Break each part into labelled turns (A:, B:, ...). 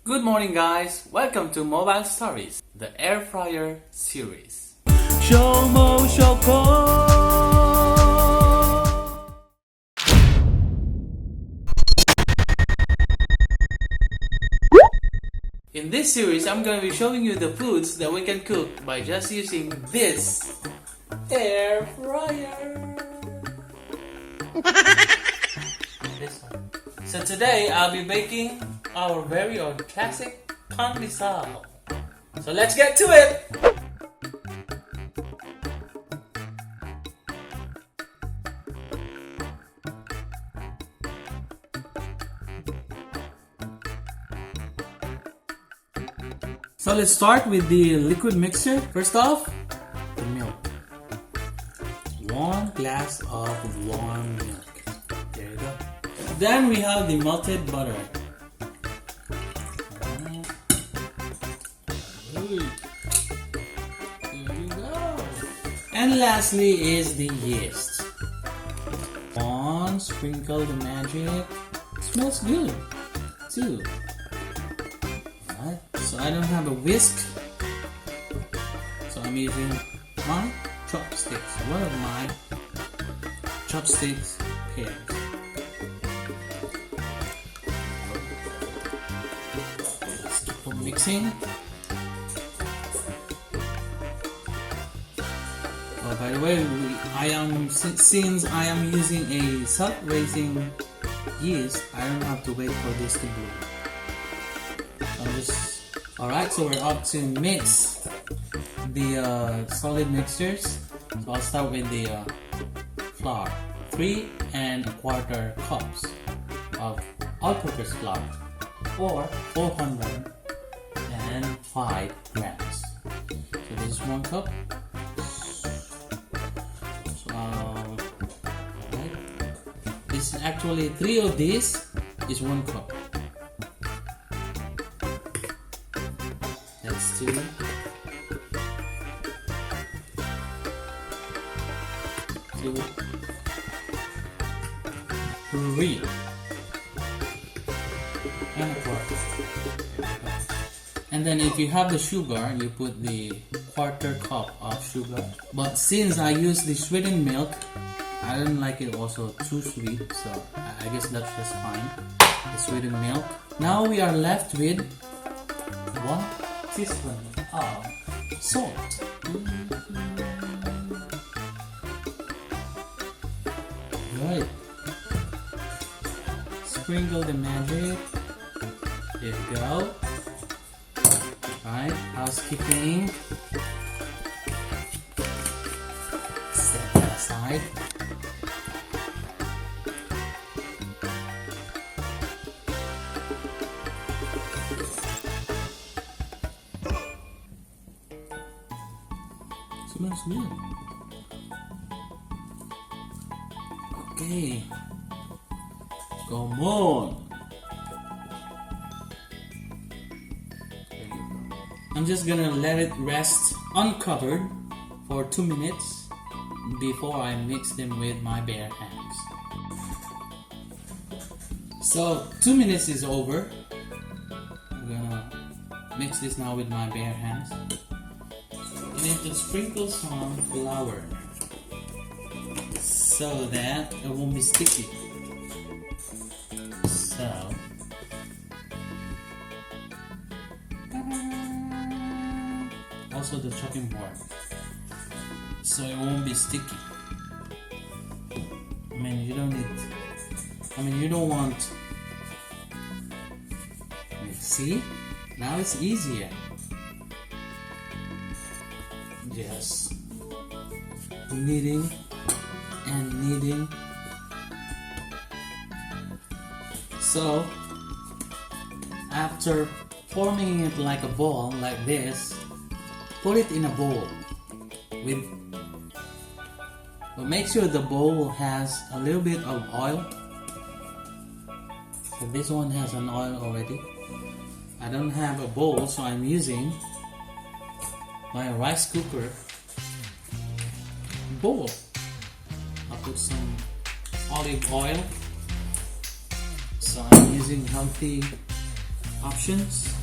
A: Good morning, guys. Welcome to Mobile Stories, the air fryer series.
B: Shomo Shoko.
A: In this series, I'm going to be showing you the foods that we can cook by just using this air fryer. This one. So today, I'll be baking our very own classic pandesal. So let's get to it! So let's start with the liquid mixture. First off, the milk. 1 glass of warm milk. There you go. Then we have the melted butter. There you go. And lastly is the yeast. 1 sprinkle the magic. Smells good too. Alright, so I don't have a whisk, so I'm using my chopsticks. One of my chopsticks pairs. Let's keep on mixing. Oh, by the way, since I am using a self-raising yeast, I don't have to wait for this to bloom. Alright, so we're up to mix the solid mixtures. So I'll start with the flour. 3 1/4 cups of all-purpose flour, or 405 grams. So this is 1 cup. So, alright. This is actually 3 of these is 1 cup. That's 2. 2, 3, and 1/4. And then if you have the sugar, you put the 1/4 cup of sugar. But since I use the sweetened milk, I don't like it also too sweet, so I guess that's just fine. The sweetened milk. Now we are left with 1 teaspoon of salt. Right. Sprinkle the magic. There you go. Right. Housekeeping. Set that aside. Smells good. Okay. Come on. I'm just gonna let it rest uncovered for 2 minutes before I mix them with my bare hands. So 2 minutes is over. I'm gonna mix this now with my bare hands. You need to sprinkle some flour so that it won't be sticky. So, also the chopping board, so it won't be sticky. You don't want. See, now it's easier. Just kneading and kneading. So after forming it like a ball like this, put it in a bowl but make sure the bowl has a little bit of oil. So this one has an oil already. I don't have a bowl, so I'm using my rice cooker bowl. I'll put some olive oil. So I'm using healthy options.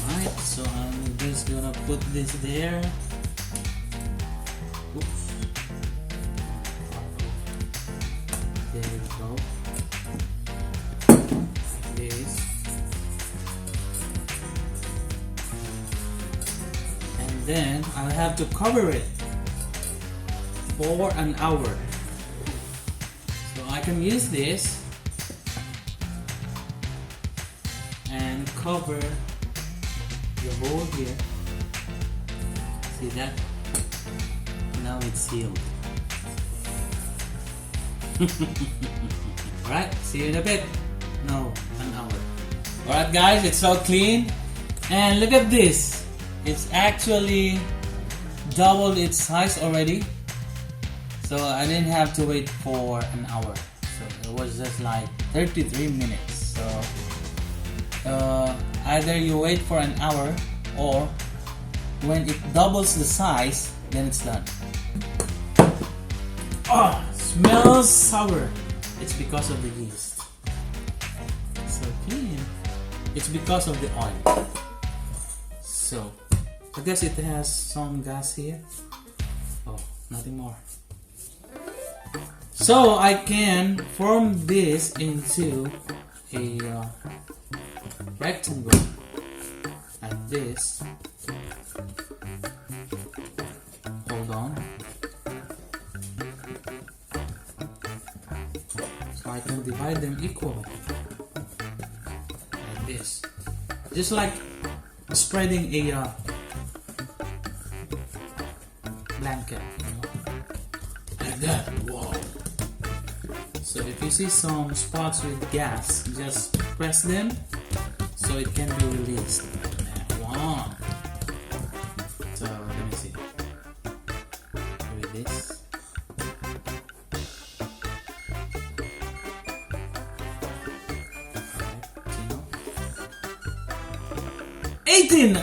A: Alright, so I'm just gonna put this there. Oops. There we go. Like this. And then I'll have to cover it for an hour. So I can use this and cover the hole here. See that? Now it's sealed. Alright, see you in a bit. No, an hour. Alright guys, it's all clean. And look at this. It's actually doubled its size already. So I didn't have to wait for an hour. So it was just like 33 minutes. So either you wait for an hour, or when it doubles the size, then it's done. Oh, smells sour. It's because of the yeast. So clean. It's because of the oil. So I guess it has some gas here. Oh, nothing more. So I can form this into a rectangle like this. Hold on. So I can divide them equally like this, just like spreading a blanket, like that. Wow. So if you see some spots with gas, just press them so it can be released. Wow. So let me see. With this. 18!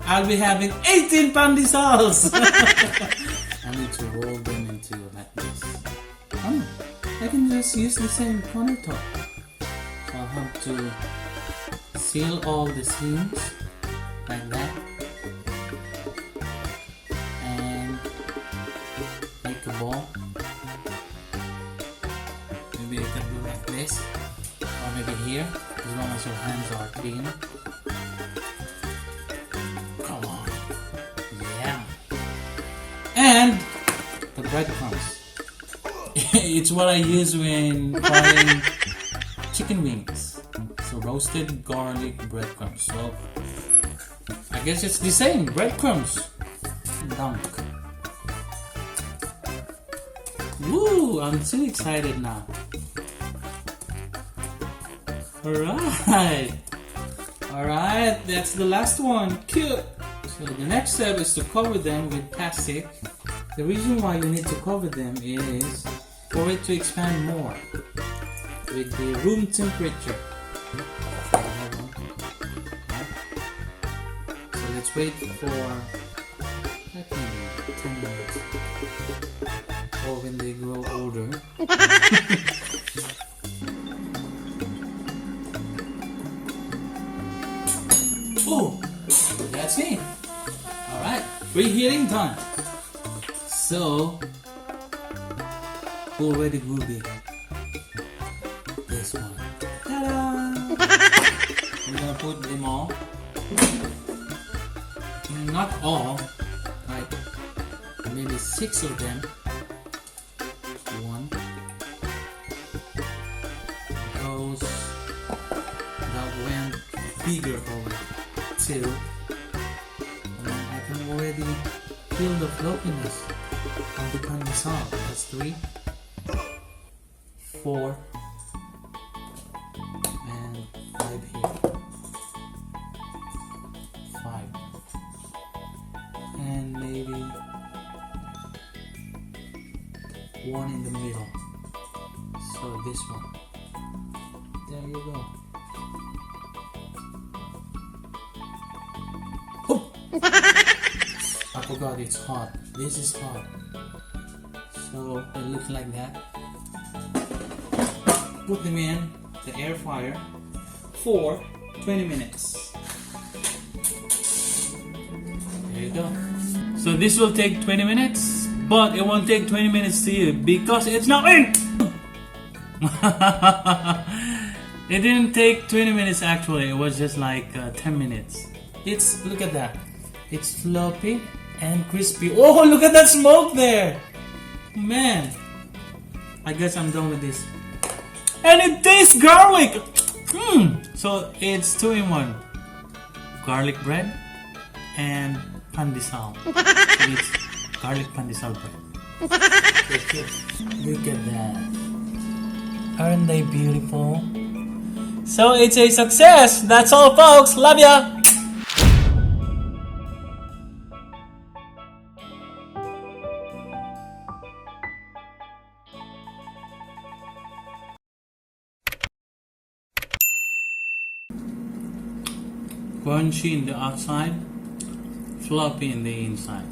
A: I'll be having 18 pandesals! I need to roll them into like this. Oh, I can just use the same countertop. So I'll have to seal all the seams like that. And make a ball. Maybe I can do like this. Or maybe here, as long as your hands are clean. And the breadcrumbs. It's what I use when frying chicken wings. So roasted garlic breadcrumbs. So I guess it's the same, breadcrumbs. Dunk. Woo! I'm so excited now. Alright. Alright, that's the last one. Cute! So the next step is to cover them with plastic. The reason why you need to cover them is for it to expand more with the room temperature. So let's wait for maybe 10 minutes, or when they grow older. Oh, that's it. Alright, reheating done. So, already will be this one. Ta-da! I'm gonna put them all. Not all, like maybe 6 of them. 1. Those that went bigger already. 2. I can already feel the floatiness of the pandesal. That's 3. 4. And 5 here. 5. And maybe 1 in the middle. So this one. There you go. Oh! I forgot it's hot. This is hot. So it looks like that. Put them in the air fryer for 20 minutes. There you go. So this will take 20 minutes, but it won't take 20 minutes to you because it's not in. It didn't take 20 minutes actually. It was just like 10 minutes. Look at that. It's floppy and crispy. Oh, look at that smoke there. Man, I guess I'm done with this. And it tastes garlic. So it's 2-in-1. Garlic bread and pandesal. So it's garlic pandesal bread. Look at that. Aren't they beautiful? So it's a success. That's all, folks. Love ya. Crunchy in the outside, floppy in the inside.